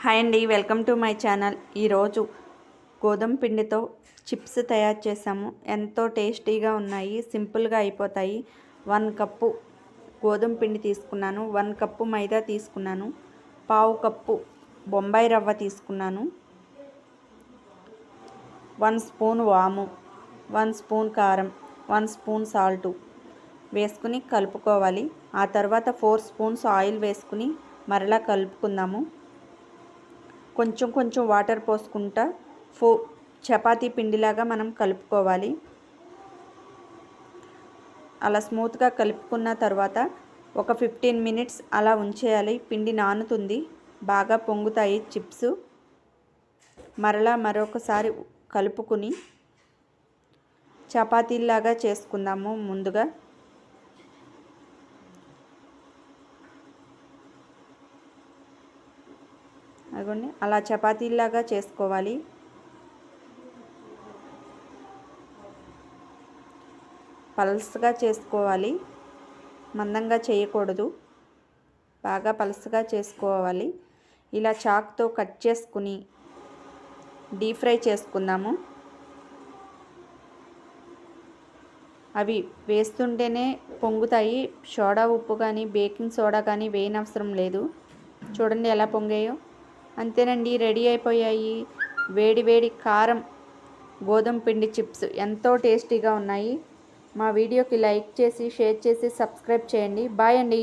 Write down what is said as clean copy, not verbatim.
Hi అండి, welcome to my channel. ఈరోజు గోధుమ పిండితో చిప్స్ తయారు చేసాము. ఎంతో టేస్టీగా ఉన్నాయి, సింపుల్గా అయిపోతాయి. 1 కప్పు గోధుమ పిండి తీసుకున్నాను, 1 కప్పు మైదా తీసుకున్నాను, పావు కప్పు బొంబాయి రవ్వ తీసుకున్నాను, 1 స్పూన్ వాము, 1 స్పూన్ కారం, 1 స్పూన్ సాల్టు వేసుకుని కలుపుకోవాలి. ఆ తర్వాత 4 స్పూన్స్ ఆయిల్ వేసుకుని మరలా కలుపుకుందాము. కొంచెం కొంచెం వాటర్ పోసుకుంటా చపాతీ పిండిలాగా మనం కలుపుకోవాలి. అలా స్మూత్గా కలుపుకున్న తర్వాత ఒక 15 మినిట్స్ అలా ఉంచేయాలి. పిండి నానుతుంది, బాగా పొంగుతాయి చిప్స్. మరలా మరొకసారి కలుపుకుని చపాతీలాగా చేసుకుందాము. ముందుగా అదిగోండి, అలా చపాతీలాగా చేసుకోవాలి. పల్స్గా చేసుకోవాలి, మందంగా చేయకూడదు, బాగా పల్స్గా చేసుకోవాలి. ఇలా చాక్తో కట్ చేసుకుని డీప్ ఫ్రై చేసుకుందాము. అవి వేస్తుంటేనే పొంగుతాయి. సోడా ఉప్పు కానీ బేకింగ్ సోడా కానీ వేయనవసరం లేదు. చూడండి ఎలా పొంగాయో. అంతేనండి, రెడీ అయిపోయాయి వేడి వేడి కారం గోధుమ పిండి చిప్స్. ఎంతో టేస్టీగా ఉన్నాయి. మా వీడియోకి లైక్ చేసి, షేర్ చేసి, సబ్స్క్రైబ్ చేయండి. బాయ్ అండి.